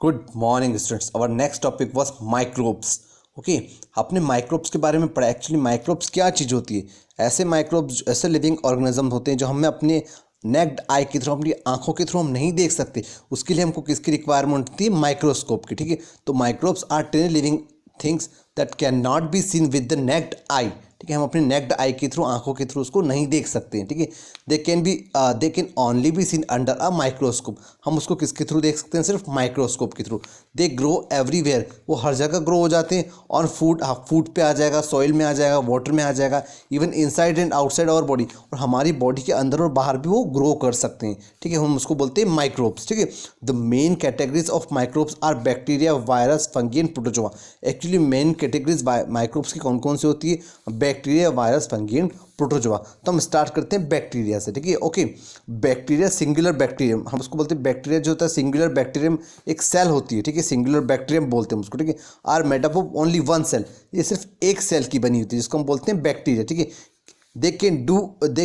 Good morning students. Our next topic was microbes. Okay, आपने microbes के बारे में पढ़ा। एक्चुअली माइक्रोब्स क्या चीज़ होती है? ऐसे माइक्रोब्स, ऐसे लिविंग ऑर्गेनिज्म होते हैं जो हमें अपने नेक्ड आई के थ्रू, अपनी आंखों के थ्रू हम नहीं देख सकते। उसके लिए हमको किसकी रिक्वायरमेंट होती है? माइक्रोस्कोप की। ठीक है, तो microbes are tiny living things that can not be seen with the naked eye. ठीक है, हम अपने नेक्ड आई के थ्रू, आंखों के थ्रू उसको नहीं देख सकते हैं। ठीक है, they can only be seen under a microscope. हम उसको किसके थ्रू देख सकते हैं? सिर्फ माइक्रोस्कोप के थ्रू। दे ग्रो एवरीवेयर, वो हर जगह ग्रो हो जाते हैं। और फूड पे आ जाएगा, सॉइल में आ जाएगा, वाटर में आ जाएगा, even inside and outside our body. और हमारी बॉडी के अंदर और बाहर भी वो ग्रो कर सकते हैं। ठीक है, हम उसको बोलते हैं माइक्रोब्स। ठीक है, the main categories of microbes are bacteria, virus, fungi and protozoa. Actually main categories microbes की कौन कौन सी होती है? Bacteria, virus, fungi and protozoa. तो हम स्टार्ट करते हैं बैक्टीरिया से। ठीक है, ओके। बैक्टीरिया, सिंगुलर बैक्टीरियम, हम उसको बोलते हैं। बैक्टीरिया जो होता है सिंगुलर बैक्टीरियम, एक सेल होती है। ठीक है, सिंगुलर बैक्टीरियम बोलते हैं उसको। ठीक है, are made up of only one cell, ये सिर्फ एक सेल की बनी होती है जिसको हम बोलते हैं बैक्टीरिया। ठीक है, they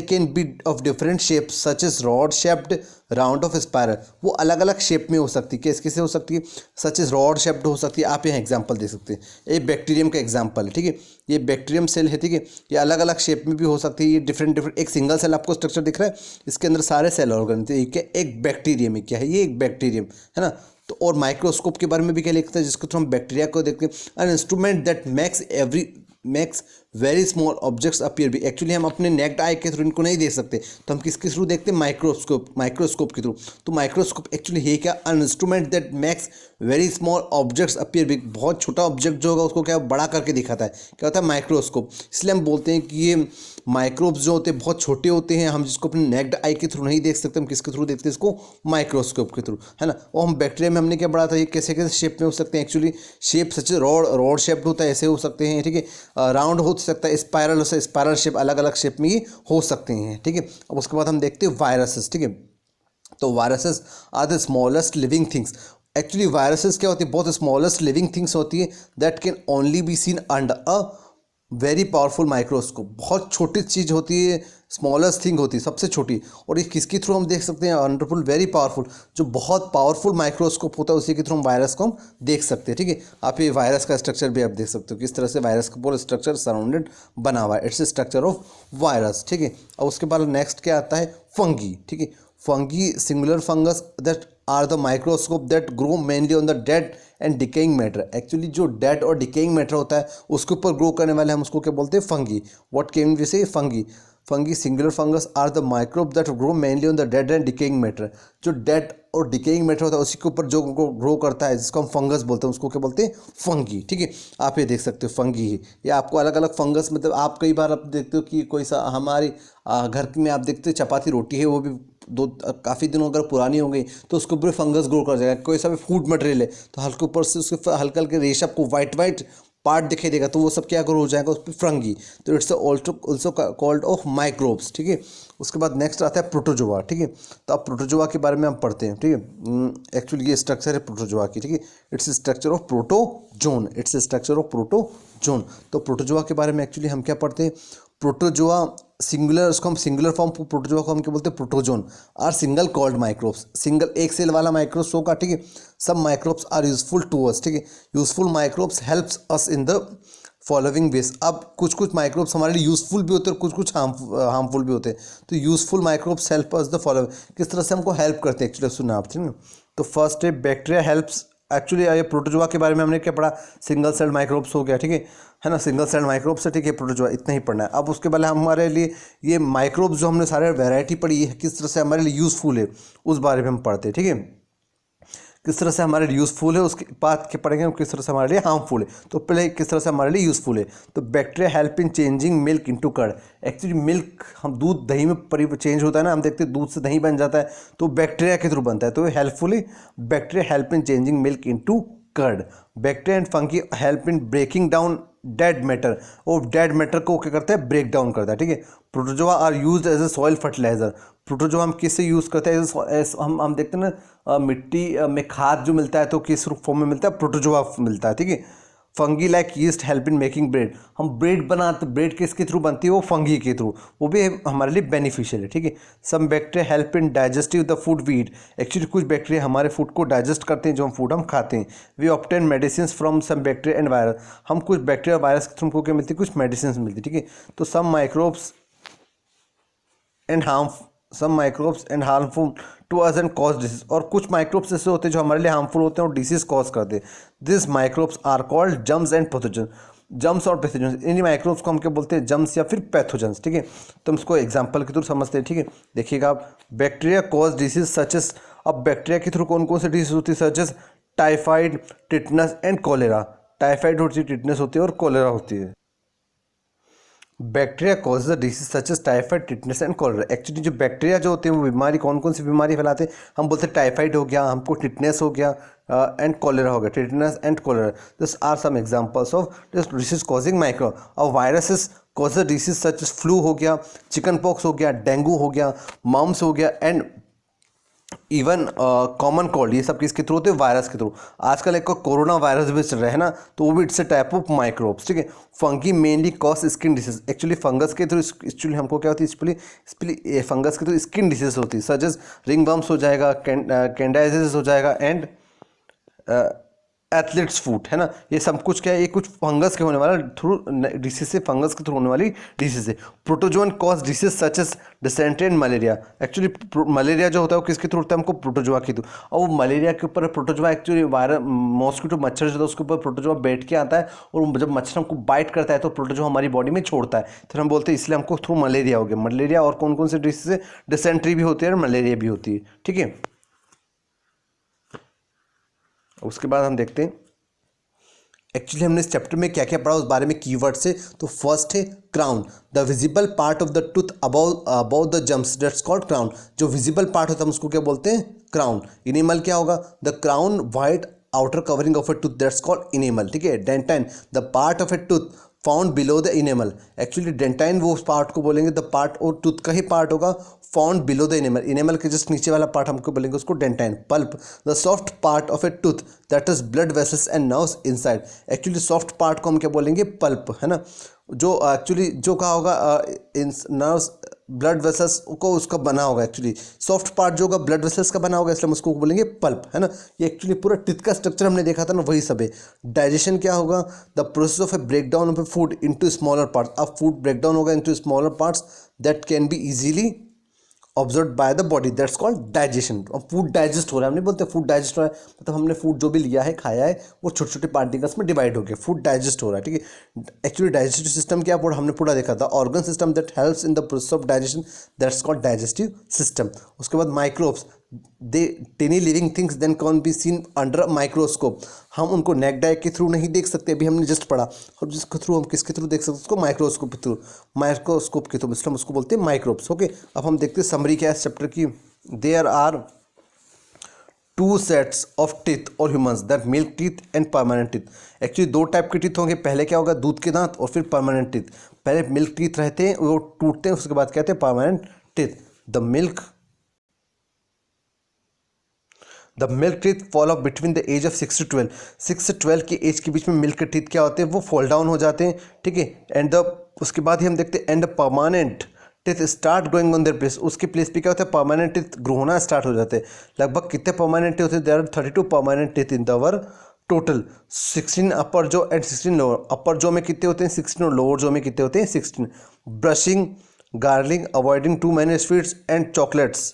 can be of different shapes such as rod shaped, round of spiral. वो अलग अलग शेप में हो सकती है। किस किससे हो सकती है? सच एज रॉड शेप्ड हो सकती है। आप यहाँ एग्जांपल दे सकते हैं, ये बैक्टीरियम का एग्जांपल है। ठीक है, ये बैक्टीरियम सेल है। ठीक है, ये अलग अलग शेप में भी हो सकती है। ये डिफरेंट एक सिंगल सेल आपको स्ट्रक्चर दिख रहा है, इसके अंदर सारे सेल ऑर्गन थे। एक बैक्टीरियम है। क्या है ये? एक बैक्टीरियम है ना। तो और माइक्रोस्कोप के बारे में भी क्या लिखते हैं, जिसको थ्रू हम बैक्टीरिया को देखते हैं। An instrument that makes very small objects appear भी। एक्चुअली हम अपने नेक्ड आई के थ्रू इनको नहीं देख सकते, तो हम किसके थ्रू देखते हैं? माइक्रोस्कोप के थ्रू। तो माइक्रोस्कोप एक्चुअली है क्या? An instrument that makes very small objects appear big. बहुत छोटा ऑब्जेक्ट जो होगा उसको क्या बड़ा करके दिखाता है, क्या होता है? माइक्रोस्कोप। इसलिए हम बोलते हैं कि ये माइक्रोब्स जो होते हैं बहुत छोटे होते हैं, हम जिसको अपने नेक्ड आई के थ्रू नहीं देख सकते, हम किसके थ्रू देखते हैं? इसको माइक्रोस्कोप के थ्रू, है ना। और हम बैक्टीरिया में हमने क्या पढ़ा था? ये कैसे कैसे शेप में हो सकते हैं? एक्चुअली शेप सच रॉड शेप्ड होता है, ऐसे हो सकते हैं। ठीक है, राउंड हो सकता है, स्पायरल शेप, अलग अलग शेप में ही हो सकते हैं। ठीक है, अब उसके बाद हम देखते हैं वायरसेस। ठीक है, तो viruses are the smallest living things. Actually viruses क्या होती है? बहुत स्मॉलेस्ट लिविंग थिंग्स होती है that can only be seen under a very powerful microscope. बहुत छोटी चीज़ होती है, स्मॉलेस्ट थिंग होती है, सबसे छोटी। और ये किसके थ्रू हम देख सकते हैं? वंडरफुल, वेरी पावरफुल, जो बहुत पावरफुल माइक्रोस्कोप होता है उसी के थ्रू हम वायरस को हम देख सकते हैं। ठीक है, आप ये वायरस का स्ट्रक्चर भी आप देख सकते हो, किस तरह से वायरस का पूरा स्ट्रक्चर सराउंडेड बना हुआ है। Its structure of virus. ठीक है, और उसके बाद नेक्स्ट क्या आता है? फंगी। ठीक है, fungi, singular fungus that are the microscope that grow mainly on the dead and decaying matter. Actually जो डेड और डिकेइंग मैटर होता है उसके ऊपर ग्रो करने वाले हम उसको क्या बोलते हैं? Fungi. What can we say? Fungi singular fungus are the microbe that grow mainly on the dead and decaying matter. जो डेड और डिकेइंग मैटर होता है उसी के ऊपर जो ग्रो करता है, जिसको हम फंगस बोलते हैं, उसको क्या बोलते हैं? फंगी। ठीक है, आप ये देख सकते हो फंगी है। ये आपको अलग अलग फंगस, मतलब आप कई बार आप देखते हो कि कोई सा हमारी घर में आप देखते हो चपाती रोटी है, वो भी काफ़ी दिनों अगर पुरानी हो गई तो उसके ऊपर फंगस ग्रो कर जाएगा। कोई सा भी फूड मटेरियल है तो हल्के ऊपर से उसके हल्के हल्के रेशा आपको वाइट पार्ट दिखाई देगा, तो वो सब क्या ग्रो हो जाएगा उस पर? फंगी। तो it's also called off microbes. ठीक है, उसके बाद नेक्स्ट आता है प्रोटोजोआ। ठीक है, तो अब प्रोटोजोआ के बारे में हम पढ़ते हैं। ठीक है, एक्चुअली ये स्ट्रक्चर है प्रोटोजोआ की। ठीक है, its structure of protozoan. Its structure of protozoan. तो प्रोटोजोआ के बारे में एक्चुअली हम क्या पढ़ते हैं? प्रोटोजोआ सिंगुलर, उसको हम सिंगुलर फॉर्म प्रोटोजोआ को हम क्या बोलते हैं? Protozoan are single called microbes. Single, एक सेल वाला माइक्रोब्स होगा। ठीक है, सब microbes are useful to us. ठीक है, useful microbes helps us in the following ways. अब कुछ कुछ माइक्रोब्स हमारे लिए यूजफुल भी होते हैं और कुछ हार्मफुल भी होते हैं। तो useful microbes help us the following. किस तरह से हमको हेल्प करते हैं? एक्चुअली सुना आप, ठीक है। तो फर्स्ट है बैक्टीरिया हेल्प्स। एक्चुअली ये प्रोटोजोआ के बारे में हमने क्या पढ़ा? सिंगल सेल माइक्रोब्स हो गया। ठीक है ना, सिंगल सेल माइक्रोब्स है। ठीक है, प्रोटोजोआ इतना ही पढ़ना है। अब उसके बाद हमारे लिए ये माइक्रोब्स जो हमने सारे वैरायटी पढ़ी है, किस तरह से हमारे लिए यूज़फुल है उस बारे में हम पढ़ते हैं। ठीक है, किस तरह से हमारे लिए यूज़फुल है उसके बाद के पढ़ेंगे हम किस तरह से हमारे लिए हार्मफुल है। तो पहले किस तरह से हमारे लिए यूज़फुल है। तो bacteria help in changing milk into curd. Actually milk, हम दूध दही में चेंज होता है ना, हम देखते हैं दूध से दही बन जाता है, तो बैक्टीरिया के थ्रू बनता है। तो हेल्पफुल है। Bacteria help in changing milk into curd. Bacteria and fungi help in breaking down dead matter. और डेड मैटर को क्या करता है? ब्रेक डाउन करता है। ठीक है, protozoa are used as a soil fertiliser. Protozoa हम किससे यूज़ करते हैं? हम देखते हैं ना मिट्टी में खाद जो मिलता है तो किस फॉर्म में मिलता है? प्रोटोजोआ मिलता है। ठीक है, fungi like yeast help in making bread, हम ब्रेड बनाते, ब्रेड किसके थ्रू बनती है, वो फंगी के थ्रू, वो भी हमारे लिए बेनिफिशियल है, ठीक है। Some bacteria help in digestive the food we eat, actually कुछ बैक्टीरिया हमारे फूड को डाइजेस्ट करते हैं, जो हम फूड हम खाते हैं। We obtain medicine from some bacteria and virus, हम कुछ बैक्टीरिया वायरस के थ्रू हमको क्या मिलती है, कुछ मेडिसिन मिलती है, ठीक है। तो some microbes and harmful to us and cause disease, और कुछ माइक्रोब्स ऐसे होते हैं जो हमारे लिए हार्मफुल होते हैं और डिसीज कॉज करते हैं। This microbes are called germs and pathogen, germs और पैथोजन, इन माइक्रोब्स को हम क्या बोलते हैं, जम्स या फिर पैथोजन्स, ठीक है। तो हम इसको एग्जांपल के थ्रू समझते हैं, ठीक है। देखिएगा आप, bacteria cause disease such S, अब बैक्टीरिया के थ्रू कौन कौन सी डिसीज होती है, such as typhoid, tetanus and cholera, typhoid होती है, टिटनस होती है और कॉलेरा होती है। Bacteria causes disease such S typhoid, tetanus and cholera, actually जो बैक्टीरिया जो होते हैं वो बीमारी, कौन कौन सी बीमारी फैलाते हैं, हम बोलते हैं टाइफाइड हो गया, हमको टिटनेस हो गया एंड कॉलेरा हो गया, tetanus and cholera, this are some examples of this disease causing micro. और viruses causes disease such as flu हो गया, चिकन पॉक्स हो गया, डेंगू हो गया, मम्स हो गया एंड इवन कॉमन कोल्ड, ये सब किसके थ्रू होते हैं, वायरस के थ्रू। आजकल एक कोरोना वायरस भी चल रहा है ना, तो वो भी it's a type of microbes, ठीक है। Fungi mainly cause skin disease, actually fungus के थ्रू एक्चुअली हमको क्या होती है, इसलिए फंगस के थ्रू स्किन डिसीज होती है, सच एज रिंग बम्स हो जाएगा, कैंडाइसिस हो जाएगा एंड एथलीट्स फूट, है ना। ये सब कुछ क्या है, ये कुछ फंगस के होने वाला थ्रू डिसीज से, फंगस के थ्रू होने वाली डिसीज है। Protozoan cause disease such S dysentery and malaria, actually malaria जो होता है वो किसके थ्रू होता है, हमको प्रोटोजोआ के थ्रू, और वो मलेरिया के ऊपर प्रोटोजोआ एक्चुअली वायरस, मॉस्किटो मच्छर जो होता है उसके ऊपर प्रोटोजोआ बैठ के आता है, और जब मच्छर हमको बाइट करता है तो प्रोटोजोआ हमारी बॉडी में छोड़ता है, तो हम बोलते हैं इसलिए हमको थ्रू मलेरिया हो गया। मलेरिया और कौन कौन से डिसीज है, डिसेंट्री भी होती है और मलेरिया भी होती है, ठीक है। उसके बाद हम देखते हैं एक्चुअली हमने इस चैप्टर में क्या क्या पढ़ा उस बारे में कीवर्ड से। तो फर्स्ट है crown, the visible part of the tooth about the germs, that's called crown, जो विजिबल पार्ट होता है हम उसको क्या बोलते हैं, क्राउन। इनेमल क्या होगा, the crown white outer covering of A tooth, that's called enamel, ठीक है। Dentine, the part of A tooth found below the enamel, actually dentine वो उस पार्ट को बोलेंगे, द पार्ट और टूथ का ही पार्ट होगा found below the enamel, enamel के जस्ट नीचे वाला पार्ट हमको बोलेंगे उसको dentine. Pulp, the soft part of A tooth that is blood vessels and nerves inside, actually soft part को हम क्या बोलेंगे, पल्प, है ना। जो एक्चुअली जो कहा होगा इन नर्व्स ब्लड वेसल्स को उसका बना होगा, एक्चुअली सॉफ्ट पार्ट जो होगा ब्लड वेसल्स का बना होगा, इसलिए हम उसको बोलेंगे पल्प, है ना। ये एक्चुअली पूरा टिथ का स्ट्रक्चर हमने देखा था ना, वही सब है। डाइजेशन क्या होगा, the process of a break down of a food into smaller parts, अब फूड ब्रेक डाउन होगा into smaller parts that can be easily observe by the body, that's called digestion. अब फूड डाइजेस्ट हो रहा है, हम नहीं बोलते food digest हो रहा है, मतलब हमने फूड जो भी लिया है खाया है वो छोटे छोटे पार्टिकल्स में डिवाइड हो गया, फूड डाइजेस्ट हो रहा है, ठीक है। एक्चुअली डाइजेस्टिव सिस्टम क्या पूरा हमने पूरा देखा था, organ system that helps in the process of digestion, that's called digestive system. उसके बाद microbes, they tiny living things then can be seen under microscope, हम उनको नेक डाई के थ्रू नहीं देख सकते, अभी हमने जस्ट पढ़ा, और जिसके थ्रू हम किसके थ्रू देख सकते हैं उसको, माइक्रोस्कोप के थ्रू, माइक्रोस्कोप के थ्रू, इसलिए हम उसको बोलते हैं माइक्रोब्स, ओके। अब हम देखते हैं समरी क्या है इस चैप्टर की। There are two sets of teeth और humans, that milk teeth and permanent teeth, actually दो टाइप के टीथ होंगे, पहले क्या होगा दूध के दांत और फिर परमानेंट टीथ। पहले मिल्क टीथ रहते हैं वो टूटते हैं, उसके बाद कहते हैं permanent teeth. The milk teeth fall off between the age of 6 to 12, 6 से 12 की एज के बीच में मिल्क टीथ क्या होते हैं, वो फॉल डाउन हो जाते हैं, ठीक है। एंड उसके बाद ही हम देखते हैं and the permanent teeth start growing on their place, उसके प्लेस पे क्या होता है, परमानेंट टीथ ग्रो होना स्टार्ट हो जाते हैं। लगभग कितने परमानेंट टीथ होते हैं, there are 32 permanent teeth in their total, 16 अपर जो एंड 16 लोअर, अपर जो में कितने होते हैं 16 और लोअर जो में कितने होते हैं 16। Brushing, gargling, avoiding too many sweets and chocolates,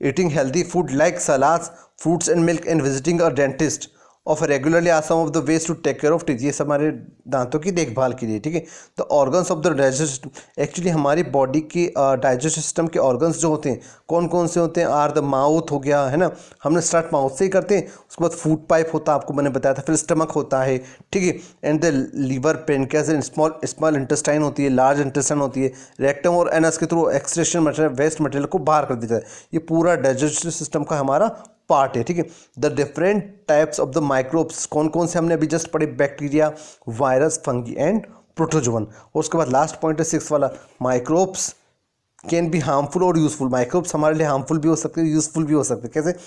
eating healthy food like salads, fruits and milk, and visiting a dentist of regularly are some of the ways to take care of teeth, ये सब हमारे दांतों की देखभाल के लिए, ठीक है। The organs of the digestive system, actually हमारी बॉडी की डाइजेस्टिव सिस्टम के ऑर्गन्स जो होते हैं कौन कौन से होते हैं, आर द माउथ हो गया, है ना, हमने स्टार्ट माउथ से ही करते हैं, उसके बाद फूड पाइप होता है आपको मैंने बताया था, फिर स्टमक होता है, ठीक है। And the liver, pancreas and small intestine होती है, लार्ज इंटेस्टाइन होती है, रेक्टम और एनस के through excretion material, waste material को बाहर कर दिया जाता है, ये पूरा डाइजेस्टिव सिस्टम का हमारा पार्ट है, ठीक है। The different types of the microbes, कौन कौन से हमने अभी जस्ट पढ़े, bacteria, virus, fungi and protozoan. और उसके बाद लास्ट पॉइंट है 6 वाला, माइक्रोब्स कैन बी हार्मफुल और यूजफुल, माइक्रोब्स हमारे लिए हार्मफुल भी हो सकते हैं, यूजफुल भी हो सकते हैं। कैसे,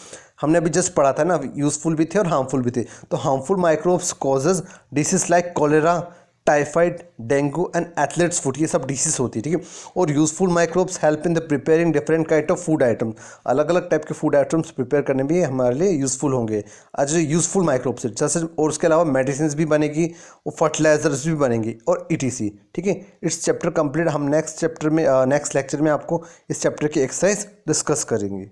हमने अभी जस्ट पढ़ा था ना, यूजफुल भी थे और हार्मफुल भी थे। तो harmful microbes causes disease like cholera, typhoid, dengue and athletes foot, ये सब डिसीज होती है, ठीक है। और useful microbes help in the preparing different kind of food item, अलग अलग टाइप के फूड आइटम्स प्रिपेयर करने में हमारे लिए यूजफुल होंगे। आज यूजफुल माइक्रोब्स जैसे, और उसके अलावा मेडिसिन भी बनेगी और फर्टिलाइजर्स भी बनेंगी और ETC, ठीक है। It's chapter complete. हम नेक्स्ट चैप्टर में नेक्स्ट लेक्चर में आपको इस चैप्टर की एक्सरसाइज डिस्कस करेंगे।